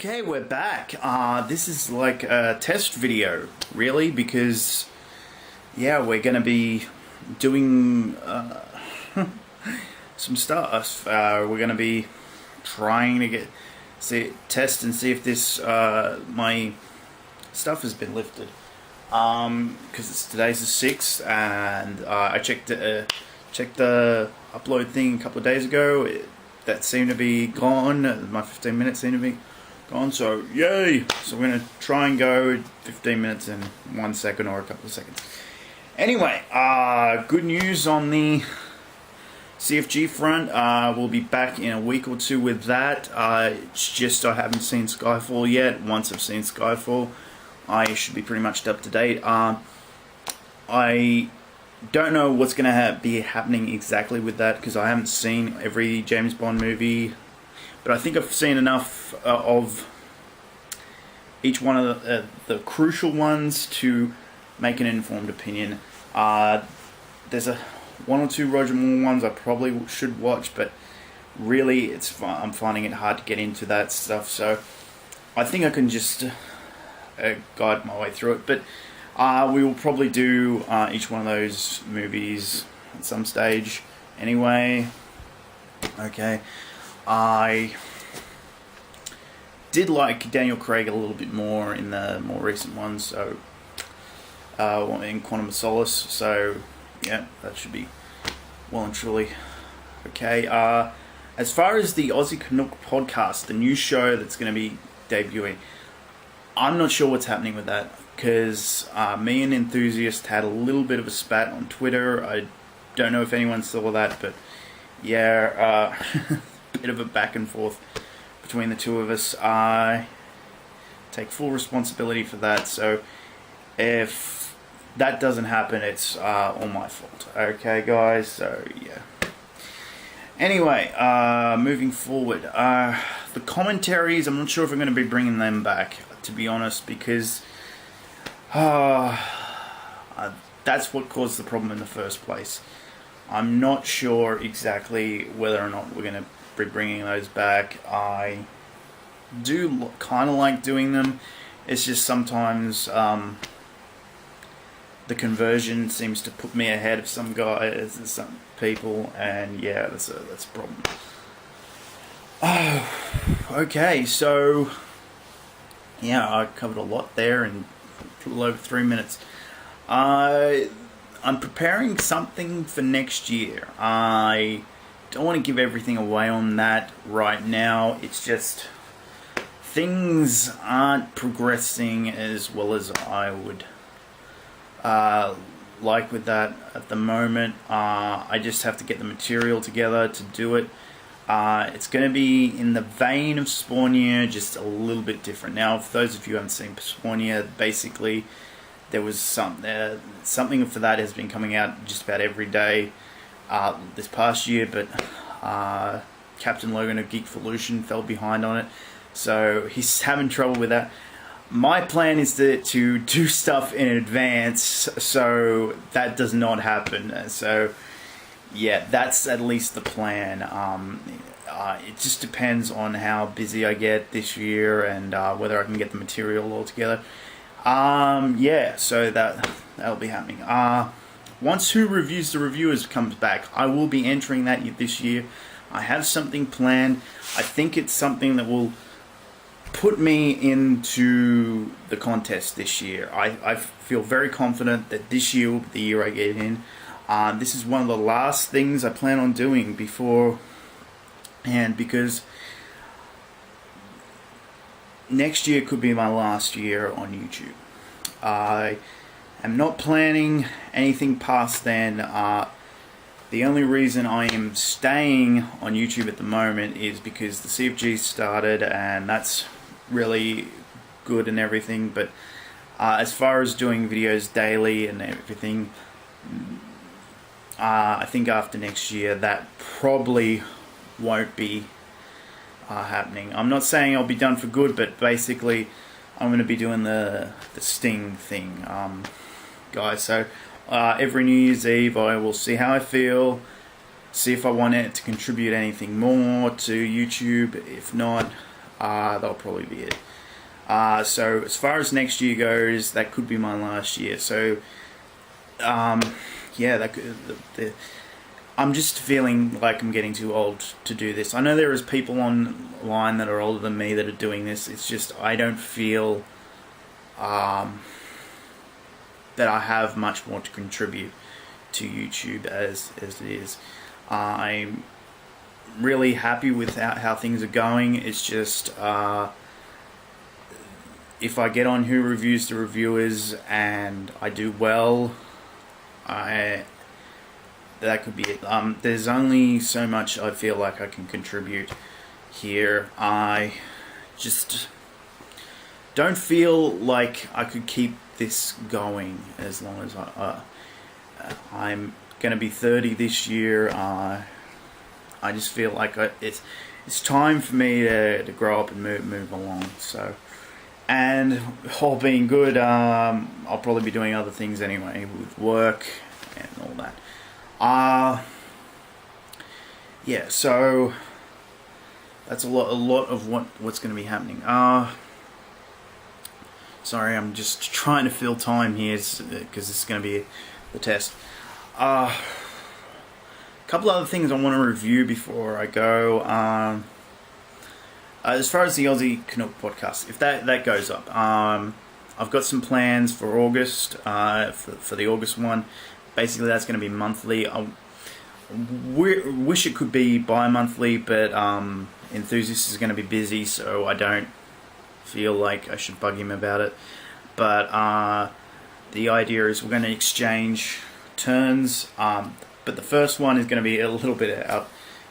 Okay, we're back. This is like a test video, really, because, yeah, we're going to be doing some stuff. We're going to be trying to test and see if this, my stuff has been lifted. Because today's the 6th, and I checked the upload thing a couple of days ago. That seemed to be gone. My 15 minutes seemed to be gone, so yay! So we're going to try and go 15 minutes in 1 second or a couple of seconds. Anyway, good news on the CFG front. We'll be back in a week or two with that. It's just I haven't seen Skyfall yet. Once I've seen Skyfall, I should be pretty much up to date. I don't know what's going to be happening exactly with that, because I haven't seen every James Bond movie, but I think I've seen enough of each one of the crucial ones to make an informed opinion. There's one or two Roger Moore ones I probably should watch, but really I'm finding it hard to get into that stuff, so I think I can just guide my way through it. But we will probably do each one of those movies at some stage anyway. Okay. I did like Daniel Craig a little bit more in the more recent ones, so in Quantum of Solace, so yeah, that should be well and truly okay. As far as the Aussie Canuck podcast, the new show that's going to be debuting, I'm not sure what's happening with that, because me and Enthusiast had a little bit of a spat on Twitter. I don't know if anyone saw that, but yeah, bit of a back and forth between the two of us. I take full responsibility for that, so if that doesn't happen, it's all my fault. Okay, guys, so yeah. Anyway, moving forward, the commentaries, I'm not sure if I'm going to be bringing them back, to be honest, because that's what caused the problem in the first place. I'm not sure exactly whether or not we're going to be bringing those back. I do kind of like doing them. It's just sometimes the conversion seems to put me ahead of some guys and some people, and yeah, that's a problem. Oh, okay, so yeah, I covered a lot there in a little over 3 minutes. I'm preparing something for next year. I don't want to give everything away on that right now. It's just things aren't progressing as well as I would like with that at the moment. I just have to get the material together to do it. It's going to be in the vein of Spawnia, just a little bit different. Now, for those of you who haven't seen Spawnia, basically there was something for that has been coming out just about every day this past year, but Captain Logan of Geekvolution fell behind on it, so he's having trouble with that. My plan is to do stuff in advance, so that does not happen. So yeah, that's at least the plan. It just depends on how busy I get this year and whether I can get the material all together. Yeah, so that'll be happening. Once Who Reviews the Reviewers comes back, I will be entering that this year. I have something planned. I think it's something that will put me into the contest this year. I feel very confident that this year will be the year I get in. This is one of the last things I plan on doing before, and because next year could be my last year on YouTube. I am not planning anything past then. The only reason I am staying on YouTube at the moment is because the CFG started, and that's really good and everything, but as far as doing videos daily and everything, I think after next year that probably won't be happening. I'm not saying I'll be done for good, but basically I'm going to be doing the Sting thing, guys. So every New Year's Eve I will see how I feel, see if I want it to contribute anything more to YouTube. If not, that'll probably be it. So as far as next year goes, that could be my last year. So yeah, I'm just feeling like I'm getting too old to do this. I know there is people online that are older than me that are doing this. It's just I don't feel that I have much more to contribute to YouTube as it is. I'm really happy with how things are going. It's just if I get on Who Reviews the Reviewers and I do well, that could be it. There's only so much I feel like I can contribute here. I just don't feel like I could keep this going as long as I'm going to be 30 this year. I just feel like it's time for me to grow up and move along. So, and all being good, I'll probably be doing other things anyway with work and all that. Yeah, so that's a lot of what's going to be happening. Sorry, I'm just trying to fill time here because this is going to be the test. A couple other things I want to review before I go. As far as the Aussie Canuck podcast, if that goes up, I've got some plans for August, for the August one. Basically, that's going to be monthly. I wish it could be bi-monthly, but Enthusiast is going to be busy, so I don't feel like I should bug him about it. But the idea is we're going to exchange turns, but the first one is going to be a little bit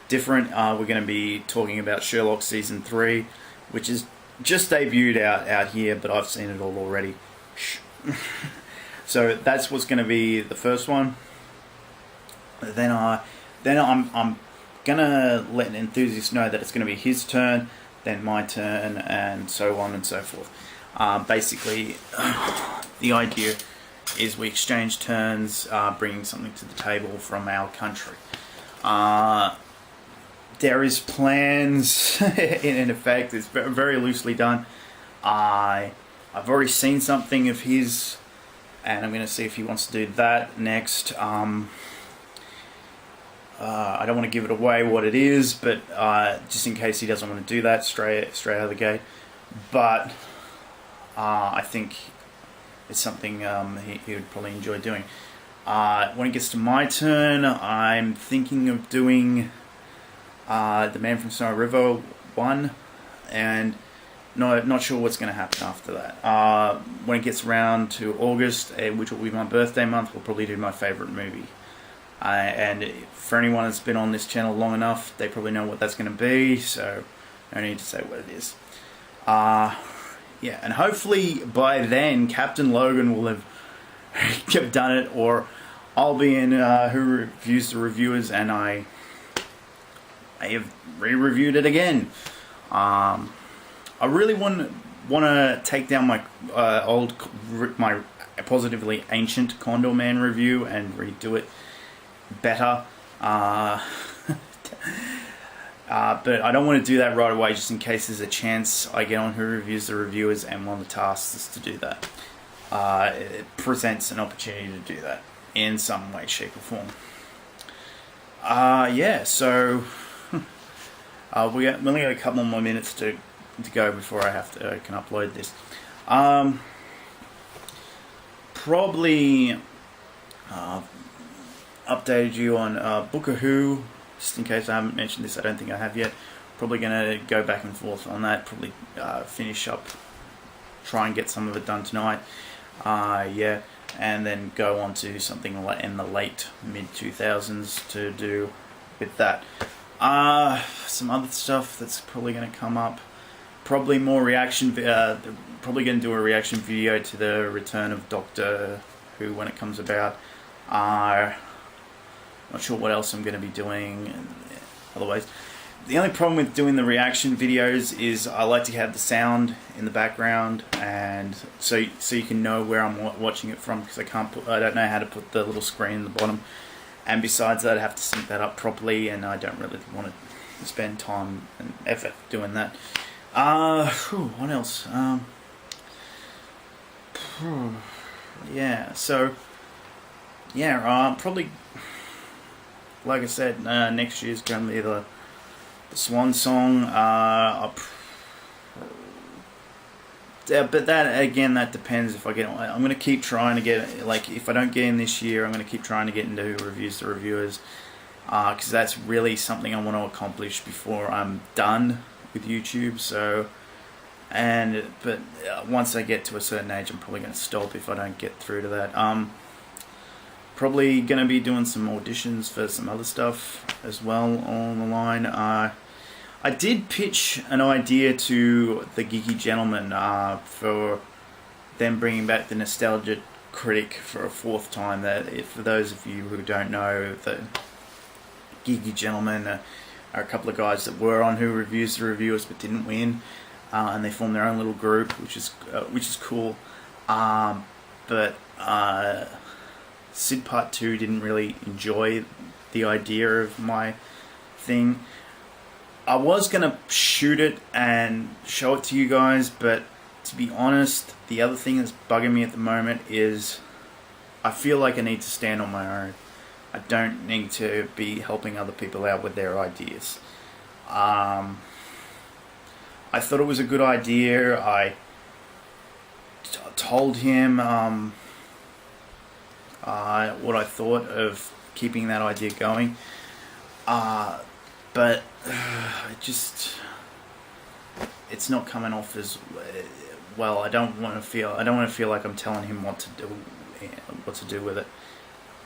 different. We're going to be talking about Sherlock Season 3, which is just debuted out here, but I've seen it all already. So that's what's going to be the first one. Then I'm gonna let an enthusiast know that it's going to be his turn, then my turn, and so on and so forth. Basically, the idea is we exchange turns, bringing something to the table from our country. There is plans in effect. It's very loosely done. I've already seen something of his, and I'm going to see if he wants to do that next. I don't want to give it away what it is, but just in case he doesn't want to do that straight out of the gate. But I think it's something he would probably enjoy doing. When it gets to my turn, I'm thinking of doing The Man from Snowy River 1, and not sure what's going to happen after that. When it gets around to August, which will be my birthday month, we'll probably do my favourite movie. And for anyone that's been on this channel long enough, they probably know what that's going to be, so no need to say what it is. Yeah, and hopefully by then Captain Logan will have done it, or I'll be in Who Reviews the Reviewers, and I have re-reviewed it again. I really want to take down my my positively ancient Condor Man review and redo it better. But I don't want to do that right away, just in case there's a chance I get on Who Reviews the Reviewers, and one of the tasks is to do that. It presents an opportunity to do that in some way, shape or form. Yeah, so we only got a couple more minutes to go before I can upload this. Probably updated you on Book of Who, just in case I haven't mentioned this. I don't think I have yet. Probably going to go back and forth on that. Probably finish up, try and get some of it done tonight. Yeah, and then go on to something in the late mid-2000s to do with that. Some other stuff that's probably going to come up. Probably more reaction. Probably going to do a reaction video to the return of Doctor Who when it comes about. Not sure what else I'm going to be doing. Otherwise, the only problem with doing the reaction videos is I like to have the sound in the background, and so you can know where I'm watching it from, because I don't know how to put the little screen in the bottom, and besides that I have to sync that up properly, and I don't really want to spend time and effort doing that. What else? Yeah, so yeah, probably like I said, next year's going to be the swan song. Yeah, but that again, that depends if I get. I'm going to keep trying to get, like, if I don't get in this year, I'm going to keep trying to get into reviews to reviewers, because that's really something I want to accomplish before I'm done with YouTube. So, but once I get to a certain age, I'm probably going to stop if I don't get through to that. Probably going to be doing some auditions for some other stuff as well on the line. I did pitch an idea to the Geeky Gentleman for them bringing back the Nostalgia Critic for a fourth time. That, for those of you who don't know, the Geeky Gentlemen are a couple of guys that were on Who Reviews the Reviewers but didn't win, and they formed their own little group, which is cool. But Sid Part 2 didn't really enjoy the idea of my thing. I was going to shoot it and show it to you guys, but to be honest, the other thing that's bugging me at the moment is I feel like I need to stand on my own. I don't need to be helping other people out with their ideas. I thought it was a good idea. I told him what I thought of keeping that idea going. But it's not coming off as well. I don't want to feel like I'm telling him what to do with it.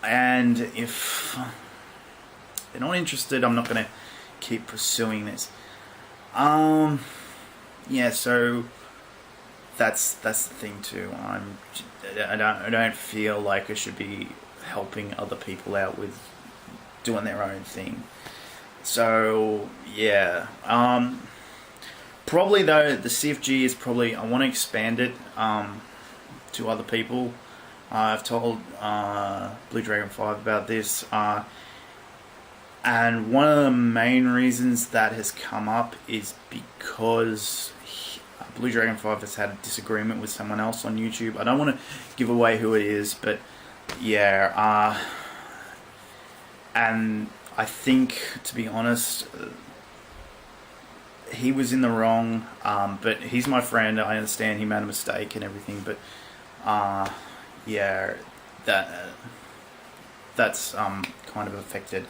And if they're not interested, I'm not going to keep pursuing this. Yeah, so that's the thing too. I don't feel like I should be helping other people out with doing their own thing. So yeah, probably though the CFG is probably, I want to expand it to other people. I've told Blue Dragon 5 about this, and one of the main reasons that has come up is because Blue Dragon 5 has had a disagreement with someone else on YouTube. I don't want to give away who it is, but yeah, and I think, to be honest, he was in the wrong, but he's my friend. I understand he made a mistake and everything, but yeah, that's kind of affected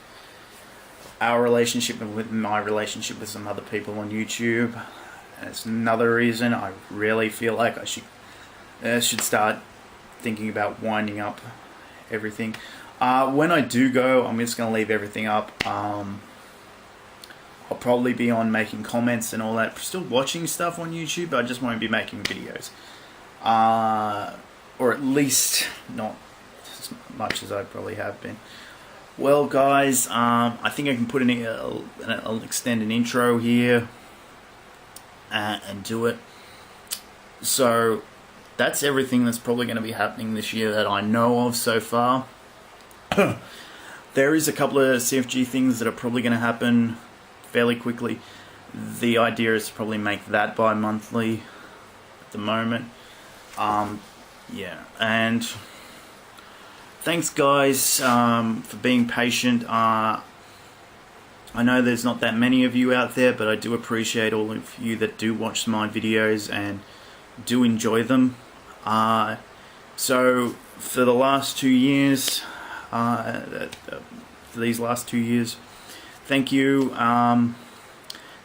our relationship and with my relationship with some other people on YouTube. And it's another reason I really feel like I should start thinking about winding up everything. When I do go, I'm just going to leave everything up. I'll probably be on making comments and all that. Still watching stuff on YouTube, but I just won't be making videos. Or at least not as much as I probably have been. Well, guys, I think I can put I'll extend an intro here and do it. So that's everything that's probably going to be happening this year that I know of so far. There is a couple of CFG things that are probably going to happen fairly quickly. The idea is to probably make that bi-monthly at the moment. Yeah, and thanks guys for being patient. I know there's not that many of you out there, but I do appreciate all of you that do watch my videos and do enjoy them. So for the last 2 years, for these last 2 years, thank you, and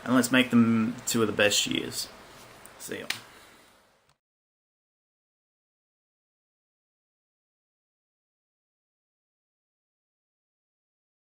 let's make them 2 of the best years. See ya.